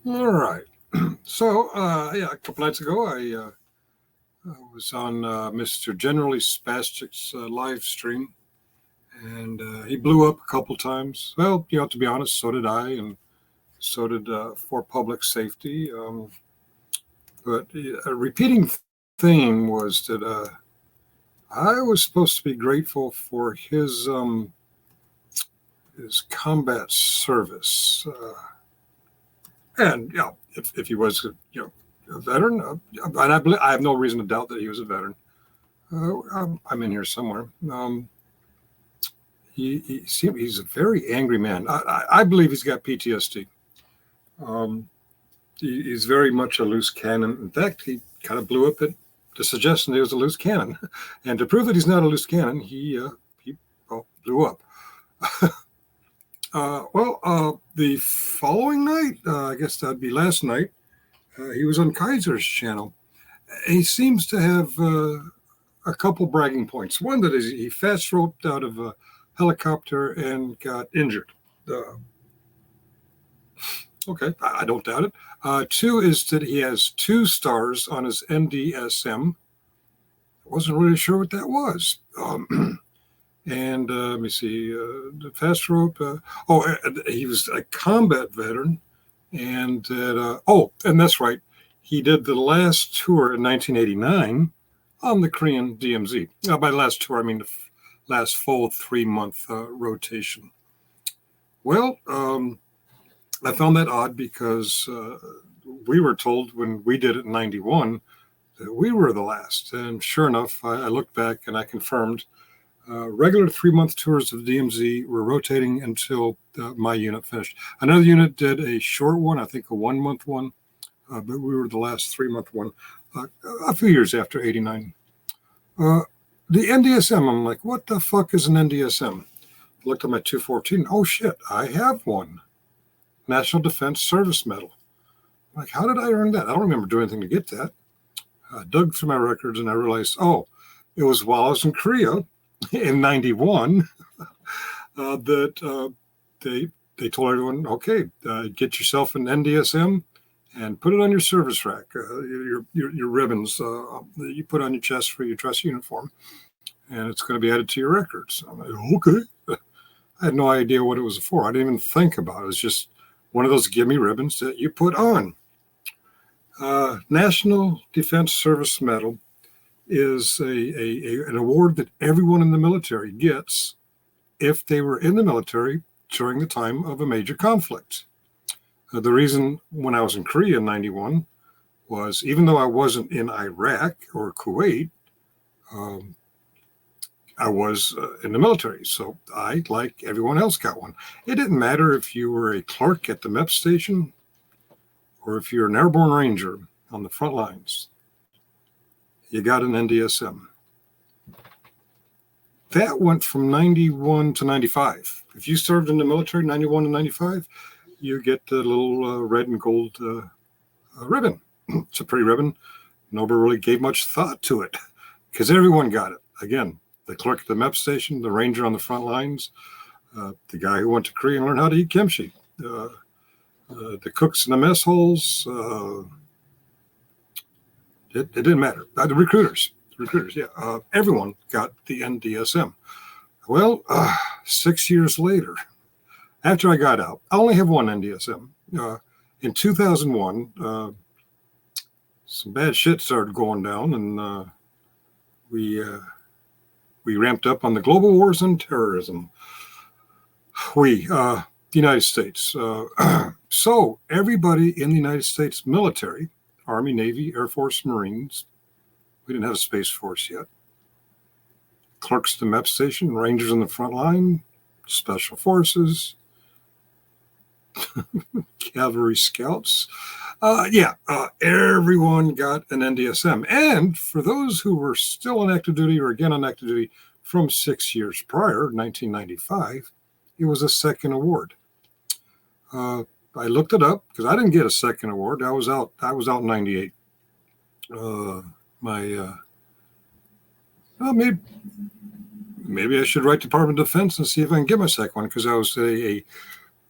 All right. So, yeah, a couple nights ago, I was on Mr. Generally Spastic's live stream, and he blew up a couple times. Well, to be honest, so did I, and so did for public safety. But a repeating theme was that I was supposed to be grateful for his combat service, and if he was a veteran, and I have no reason to doubt that he was a veteran. I'm in here somewhere. He's a very angry man. I believe he's got PTSD. Um, he's very much a loose cannon. In fact, he kind of blew up at the suggestion that he was a loose cannon, and to prove that he's not a loose cannon, he blew up. The following night, I guess that'd be last night, he was on Kaiser's channel. He seems to have a couple bragging points. One that is he fast roped out of a helicopter and got injured. Okay, I don't doubt it. Two is that he has 2 stars on his NDSM. I wasn't really sure what that was. And let me see, the fast rope. He was a combat veteran, and and that's right. He did the last tour in 1989 on the Korean DMZ. By the last tour, I mean the last full 3-month rotation. Well, I found that odd because we were told when we did it in 91 that we were the last. And sure enough, I looked back and I confirmed regular 3-month tours of DMZ were rotating until my unit finished. Another unit did a short one, I think a 1-month one, but we were the last 3-month one a few years after 89. The NDSM, I'm like, what the fuck is an NDSM? I looked at my 214. Oh shit, I have one. National Defense Service Medal. I'm like, how did I earn that? I don't remember doing anything to get that. I dug through my records and I realized, it was while I was in Korea in 91 that they told everyone, okay, get yourself an NDSM and put it on your service rack, your ribbons that you put on your chest for your dress uniform, and it's going to be added to your records. I'm like, okay. I had no idea what it was for. I didn't even think about it. It was just one of those gimme ribbons that you put on. National Defense Service Medal is an award that everyone in the military gets if they were in the military during the time of a major conflict. The reason when I was in Korea in 91 was even though I wasn't in Iraq or Kuwait, I was in the military. So I, like everyone else, got one. It didn't matter if you were a clerk at the MEP station or if you're an airborne ranger on the front lines. You got an NDSM. That went from 91 to 95. If you served in the military, 91 to 95, you get the little red and gold ribbon. It's a pretty ribbon. Nobody really gave much thought to it because everyone got it. Again, the clerk at the MEP station, the ranger on the front lines, the guy who went to Korea and learned how to eat kimchi, the cooks in the mess holes. It didn't matter. The recruiters, yeah. Everyone got the NDSM. Well, 6 years later, after I got out, I only have one NDSM. In 2001, some bad shit started going down, and we ramped up on the global wars on terrorism. The United States. So everybody in the United States military, Army, Navy, Air Force, Marines, we didn't have a Space Force yet. Clerks at the MEP station, Rangers on the front line, Special Forces, Cavalry Scouts. Everyone got an NDSM. And for those who were still on active duty or again on active duty from 6 years prior, 1995, it was a second award. I looked it up because I didn't get a second award. I was out in 98. Maybe I should write Department of Defense and see if I can get my second one because I was a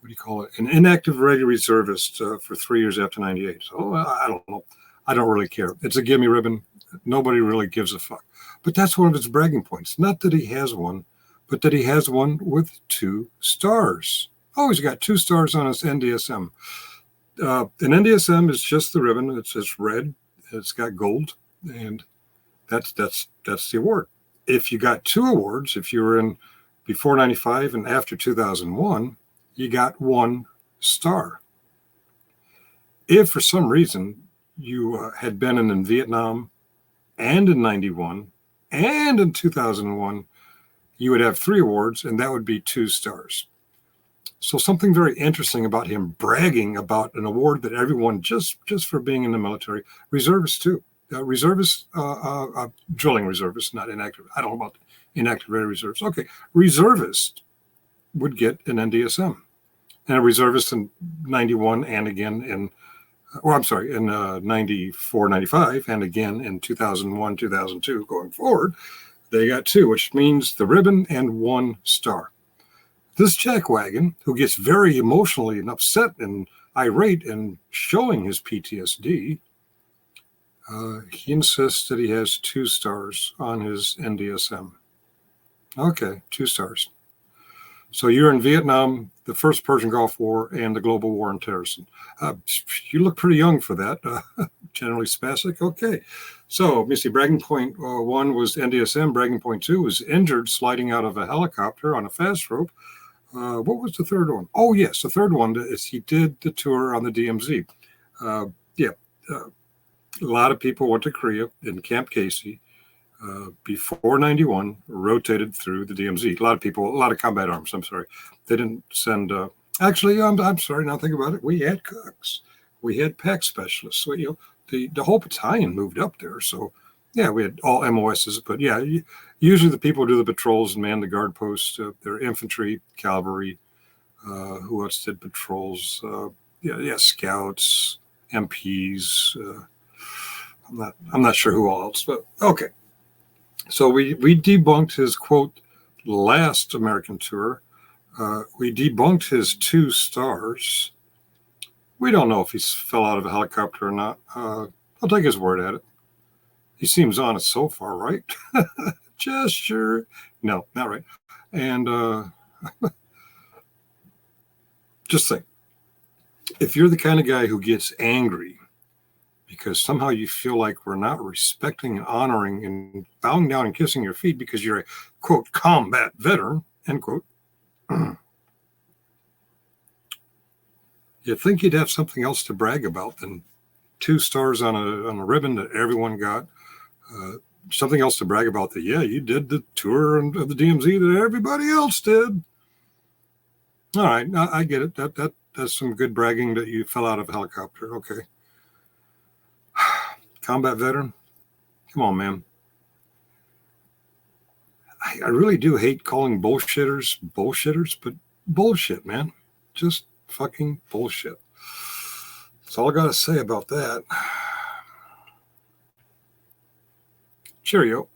what do you call it? An inactive ready reservist for 3 years after 98. So I don't know. I don't really care. It's a gimme ribbon. Nobody really gives a fuck. But that's one of his bragging points. Not that he has one, but that he has one with 2 stars. Oh, he's got 2 stars on his NDSM. An NDSM is just the ribbon. It's red. It's got gold, and that's the award. If you got 2 awards, if you were in before 95 and after 2001, you got 1 star. If for some reason you had been in Vietnam and in 91 and in 2001, you would have 3 awards, and that would be 2 stars. So something very interesting about him bragging about an award that everyone just for being in the military, reservists too. Drilling reservists, not inactive. I don't know about inactive ready reserves. Okay, reservist would get an NDSM, and a reservist in 91 and again in 94, 95, and again in 2001, 2002, going forward, they got 2, which means the ribbon and 1 star. This jackwagon, who gets very emotionally and upset and irate and showing his PTSD, he insists that he has 2 stars on his NDSM. Okay, 2 stars. So you're in Vietnam, the first Persian Gulf War, and the global war on terrorism. You look pretty young for that. Generally Spastic. Okay. So let me see. Bragging point 1 was NDSM. Bragging point 2 was injured sliding out of a helicopter on a fast rope. What was the third one? Oh, yes. The third one is he did the tour on the DMZ. A lot of people went to Korea in Camp Casey before 91, rotated through the DMZ. A lot of combat arms. I'm sorry. They didn't send. Actually, I'm sorry. Now think about it. We had cooks. We had PAC specialists. So, the whole battalion moved up there. So, yeah, we had all MOSs. But, yeah, usually the people who do the patrols and man the guard posts. They're infantry, cavalry. Who else did patrols? Scouts, MPs. I'm not sure who else, but okay. So we debunked his, quote, last American tour. We debunked his 2 stars. We don't know if he fell out of a helicopter or not. I'll take his word at it. He seems honest so far, right? Gesture. No, not right. And just think, if you're the kind of guy who gets angry because somehow you feel like we're not respecting and honoring and bowing down and kissing your feet because you're a, quote, combat veteran, end quote, you'd think you'd have something else to brag about than 2 stars on a ribbon that everyone got. Something else to brag about that, yeah, you did the tour of the DMZ that everybody else did. All right, I get it. That's some good bragging that you fell out of a helicopter. Okay. Combat veteran? Come on, man. I really do hate calling bullshitters, but bullshit, man. Just fucking bullshit. That's all I got to say about that. Cheerio.